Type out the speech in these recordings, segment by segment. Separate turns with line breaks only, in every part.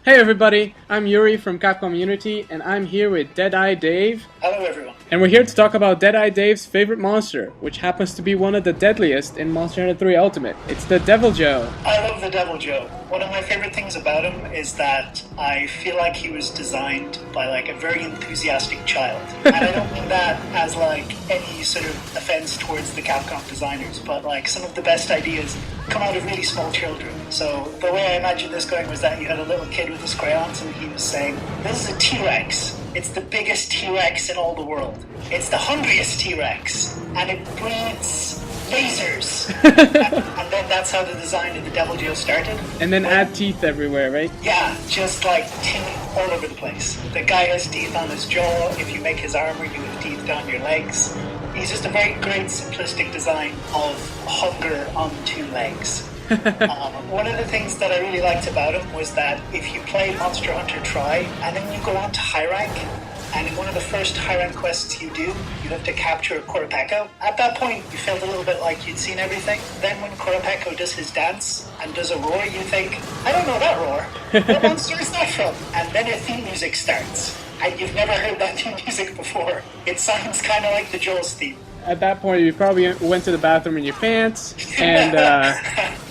Hey everybody, I'm Yuri from Capcom Unity, and I'm here with Deadeye Dave.
Hello everyone.
And we're here to talk about Deadeye Dave's favorite monster, which happens to be one of the deadliest in Monster Hunter 3 Ultimate. It's the Deviljho.
I love the Deviljho. One of my favorite things about him is that I feel like he was designed by like a very enthusiastic child. And I don't mean that as like any sort of offense towards the Capcom designers, but like some of the best ideas come out of really small children. So the way I imagine this going was that you had a little kid with his crayons and he was saying, "This is a T-Rex. It's the biggest T-Rex in all the world. It's the hungriest T-Rex. And it breeds lasers." and then that's how the design of the Deviljho started.
And then add teeth everywhere, right?
Yeah, just like teeth all over the place. The guy has teeth on his jaw. If you make his armor, you have teeth down your legs. He's just a very great simplistic design of hunger on two legs. One of the things that I really liked about him was that if you play Monster Hunter Tri and then you go on to high rank, and in one of the first high rank quests you do, you have to capture a Korapeko. At that point, you felt a little bit like you'd seen everything. Then when Korapeko does his dance and does a roar, you think, "I don't know that roar. What monster is that from?" And then a theme music starts. And you've never heard that theme music before. It sounds kind of like the Jaws theme.
At that point, you probably went to the bathroom in your pants, and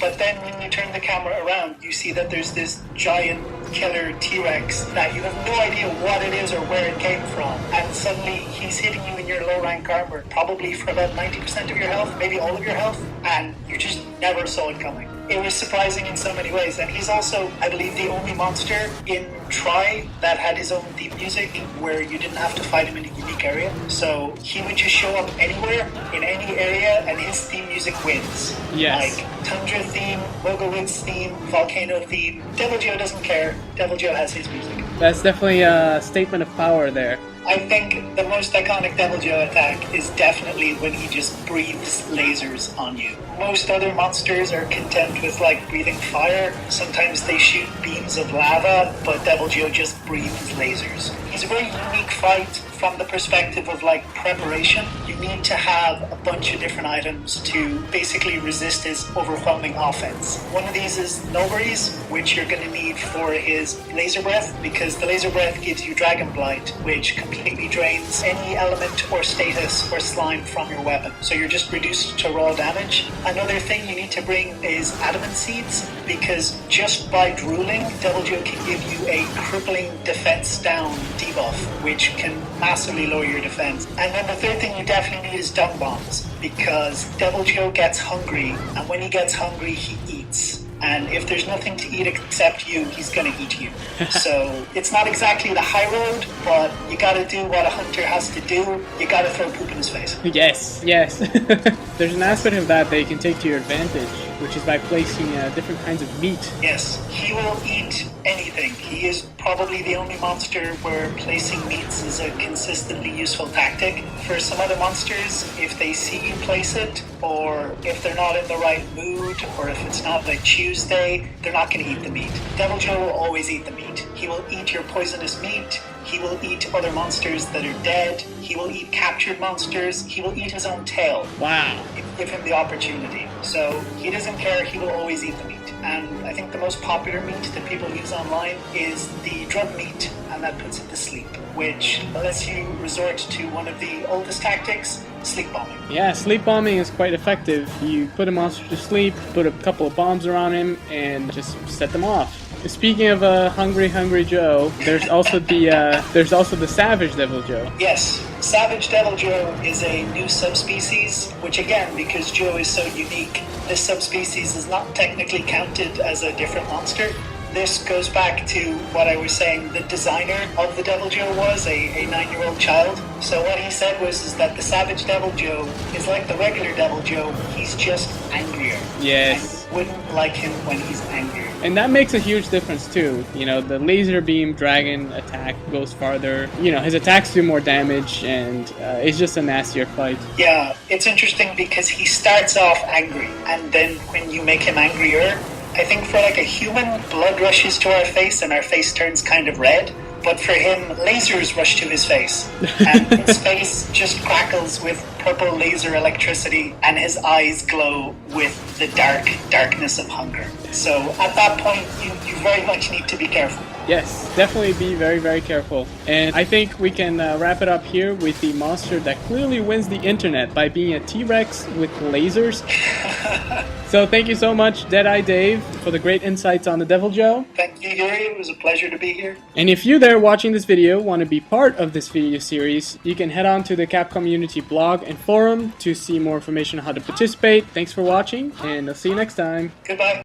But then when you turn the camera around, you see that there's this giant killer T-Rex that you have no idea what it is or where it came from. And suddenly he's hitting you in your low rank armor, probably for about 90% of your health, maybe all of your health, and you just never saw it coming. It was surprising in so many ways, and he's also, I believe, the only monster in Tri that had his own theme music where you didn't have to fight him in a unique area. So he would just show up anywhere, in any area, and his theme music wins.
Yes.
Like Tundra theme, Mogowitz theme, Volcano theme. Deviljho doesn't care. Deviljho has his music.
that's definitely a statement of power there.
I think the most iconic Deviljho attack is definitely when he just breathes lasers on you. Most other monsters are content with like breathing fire. Sometimes they shoot beams of lava, but Deviljho just breathes lasers. He's a very unique fight from the perspective of like preparation. You need to have a bunch of different items to basically resist his overwhelming offense. One of these is Novaries, which you're going to need for his laser breath, because the laser breath gives you Dragon Blight, which completely drains any element or status or slime from your weapon. So you're just reduced to raw damage. Another thing you need to bring is Adamant Seeds, because just by drooling, Deviljho can give you a crippling defense down debuff, which can massively lower your defense. And then the third thing you definitely need is Dung Bombs, because Deviljho gets hungry, and when he gets hungry, he eats. And if there's nothing to eat except you, he's gonna eat you. So it's not exactly the high road, but you gotta do what a hunter has to do. You gotta throw poop in his face.
Yes. There's an aspect of that you can take to your advantage, which is by placing different kinds of meat.
Yes, he will eat anything. He is probably the only monster where placing meats is a consistently useful tactic. For some other monsters, if they see you place it, or if they're not in the right mood, or if it's not like Tuesday, they're not going to eat the meat. Deviljho will always eat the meat. He will eat your poisonous meat. He will eat other monsters that are dead. He will eat captured monsters. He will eat his own tail.
Wow.
Give him the opportunity. So he doesn't care. He will always eat the meat. And I think the most popular meat that people use online is the drug meat, and that puts it to sleep, which lets you resort to one of the oldest tactics, sleep bombing.
Yeah, sleep bombing is quite effective. You put a monster to sleep, put a couple of bombs around him, and just set them off. Speaking of hungry Joe, there's also the Savage Deviljho.
Yes, Savage Deviljho is a new subspecies, which again, because Joe is so unique, this subspecies is not technically counted as a different monster. This goes back to what I was saying, the designer of the Deviljho was a 9-year-old child. So what he said was that the Savage Deviljho is like the regular Deviljho, he's just angrier.
Yes.
And you wouldn't like him when he's angry.
And that makes a huge difference too. You know, the laser beam dragon attack goes farther. You know, his attacks do more damage, and it's just a nastier fight.
Yeah, it's interesting because he starts off angry, and then when you make him angrier, I think for like a human, blood rushes to our face and our face turns kind of red. But for him, lasers rush to his face, and his face just crackles with purple laser electricity, and his eyes glow with the darkness of hunger. So at that point, you very much need to be careful.
Yes, definitely be very, very careful. And I think we can wrap it up here with the monster that clearly wins the internet by being a T-Rex with lasers. So thank you so much, Deadeye Dave, for the great insights on the Deviljho.
Thank you, Gary. It was a pleasure to be here.
And if you there watching this video want to be part of this video series, you can head on to the Capcom Unity blog and forum to see more information on how to participate. Thanks for watching, and I'll see you next time.
Goodbye.